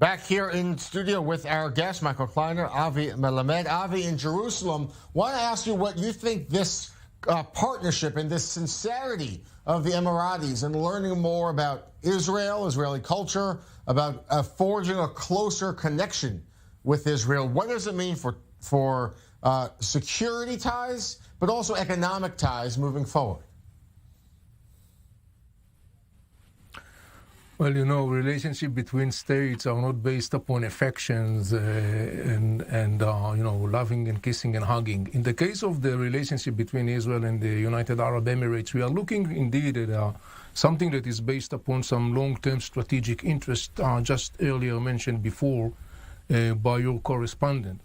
Back here in studio with our guest, Michael Kleiner, Avi Melamed. Avi, in Jerusalem, want to ask you what you think this partnership and this sincerity of the Emiratis and learning more about Israel, Israeli culture, about forging a closer connection with Israel. What does it mean for security ties, but also economic ties moving forward? Well, you know, relationship between states are not based upon affections and loving and kissing and hugging. In the case of the relationship between Israel and the United Arab Emirates, we are looking indeed at something that is based upon some long-term strategic interest, just earlier mentioned before by your correspondent.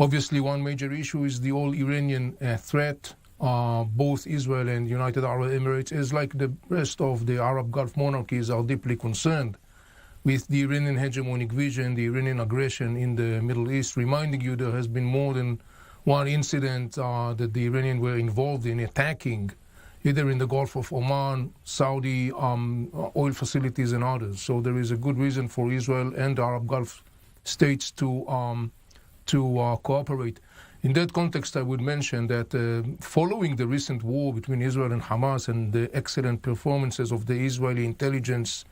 Obviously, one major issue is the all Iranian threat. Both Israel and United Arab Emirates, as like the rest of the Arab Gulf monarchies, are deeply concerned with the Iranian hegemonic vision, the Iranian aggression in the Middle East, reminding you there has been more than one incident that the Iranians were involved in attacking, either in the Gulf of Oman, Saudi oil facilities and others. So there is a good reason for Israel and the Arab Gulf states to cooperate. In that context, I would mention that following the recent war between Israel and Hamas and the excellent performances of the Israeli intelligence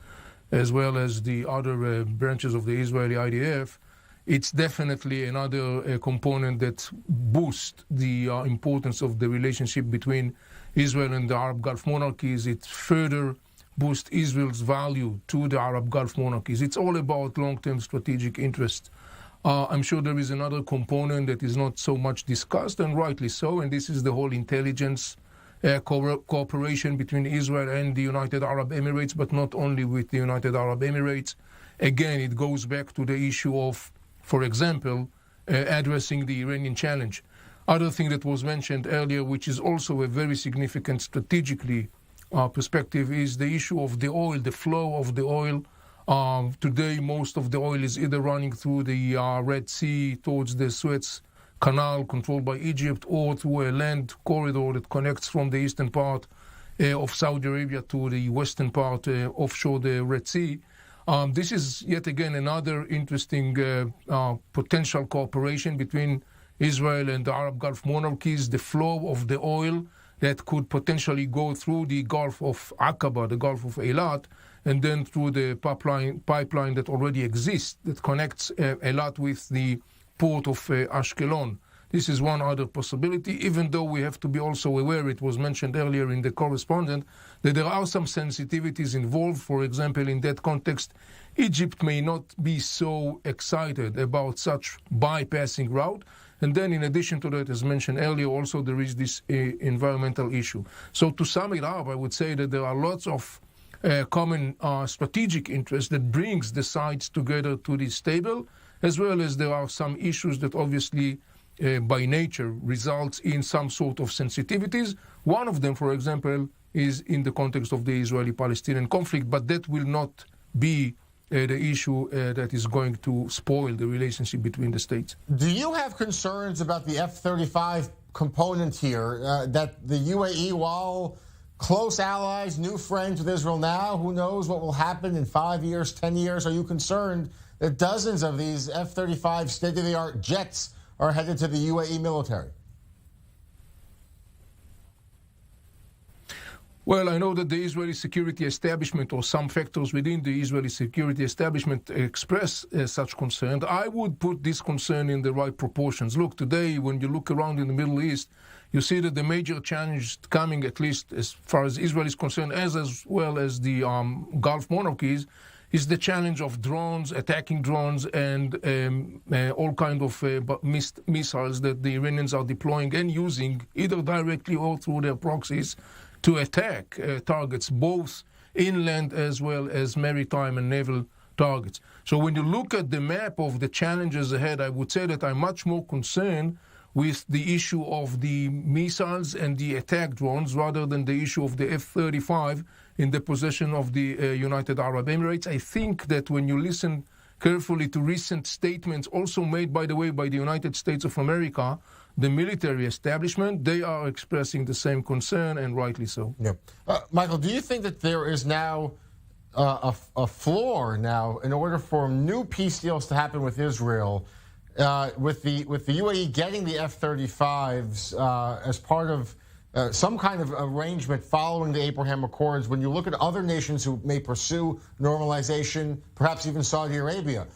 as well as the other branches of the Israeli IDF, it's definitely another component that boosts the importance of the relationship between Israel and the Arab Gulf monarchies. It further boosts Israel's value to the Arab Gulf monarchies. It's all about long-term strategic interest. I'm sure there is another component that is not so much discussed, and rightly so, and this is the whole intelligence cooperation between Israel and the United Arab Emirates, but not only with the United Arab Emirates. Again, it goes back to the issue of, for example, addressing the Iranian challenge. Other thing that was mentioned earlier, which is also a very significant strategically perspective, is the issue of the oil, the flow of the oil. Today, most of the oil is either running through the Red Sea towards the Suez Canal controlled by Egypt, or through a land corridor that connects from the eastern part of Saudi Arabia to the western part offshore the Red Sea. This is yet again another interesting potential cooperation between Israel and the Arab Gulf monarchies, the flow of the oil that could potentially go through the Gulf of Aqaba, the Gulf of Eilat, and then through the pipeline that already exists that connects Eilat with the port of Ashkelon. This is one other possibility, even though we have to be also aware, it was mentioned earlier in the correspondent, that there are some sensitivities involved. For example, in that context, Egypt may not be so excited about such bypassing route. And then in addition to that, as mentioned earlier, also there is this environmental issue. So to sum it up, I would say that there are lots of common strategic interest that brings the sides together to this table, as well as there are some issues that obviously by nature results in some sort of sensitivities. One of them, for example, is in the context of the Israeli-Palestinian conflict, but that will not be the issue that is going to spoil the relationship between the states. Do you have concerns about the F-35 component here, that the UAE, while close allies, new friends with Israel now, who knows what will happen in 5 years, 10 years? Are you concerned that dozens of these F-35 state-of-the-art jets are headed to the UAE military? Well, I know that the Israeli security establishment, or some factors within the Israeli security establishment, express such concern. I would put this concern in the right proportions. Look, today, when you look around in the Middle East, you see that the major challenge coming, at least as far as Israel is concerned, as well as the Gulf monarchies, is the challenge of drones, attacking drones, and all kind of missiles that the Iranians are deploying and using, either directly or through their proxies, to attack targets, both inland as well as maritime and naval targets. So when you look at the map of the challenges ahead, I would say that I'm much more concerned with the issue of the missiles and the attack drones rather than the issue of the F-35 in the possession of the United Arab Emirates. I think that when you listen carefully to recent statements also made, by the way, by the United States of America, the military establishment, they are expressing the same concern, and rightly so. Yeah. Michael, do you think that there is now a floor now in order for new peace deals to happen with Israel, with the UAE getting the F-35s as part of some kind of arrangement following the Abraham Accords. When you look at other nations who may pursue normalization, perhaps even Saudi Arabia,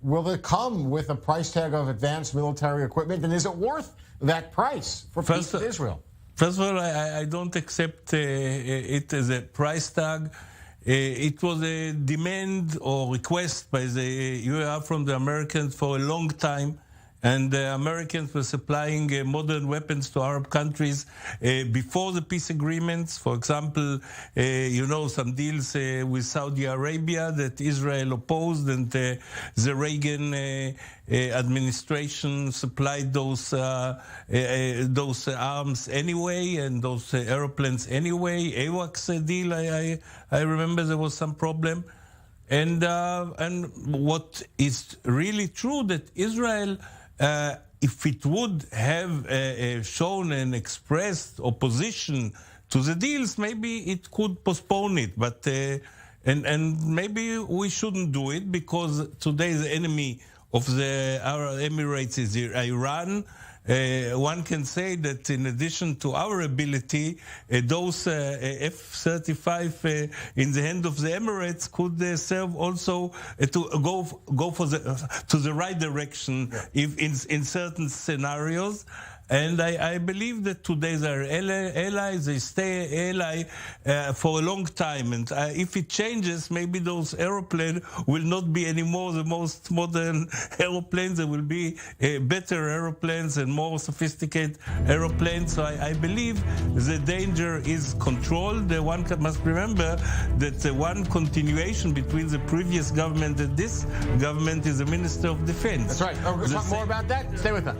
will it come with a price tag of advanced military equipment? And is it worth that price for peace with Israel? First of all, I don't accept it as a price tag. It was a demand or request by the UAE from the Americans for a long time. And the Americans were supplying modern weapons to Arab countries before the peace agreements. For example, some deals with Saudi Arabia that Israel opposed, and the Reagan administration supplied those arms anyway, and those airplanes anyway. AWACS deal, I remember there was some problem. And what is really true that Israel, if it would have shown and expressed opposition to the deals, maybe it could postpone it. But and maybe we shouldn't do it, because today the enemy of the Arab Emirates is Iran. One can say that in addition to our ability, those F-35 in the hand of the Emirates could serve also to go for to the right direction if in certain scenarios. And I believe that today they are allies, they stay ally for a long time. And if it changes, maybe those aeroplanes will not be anymore the most modern aeroplanes. There will be better aeroplanes and more sophisticated aeroplanes. So I believe the danger is controlled. One must remember that one continuation between the previous government and this government is the Minister of Defense. That's right. We'll talk more about that. Stay with us.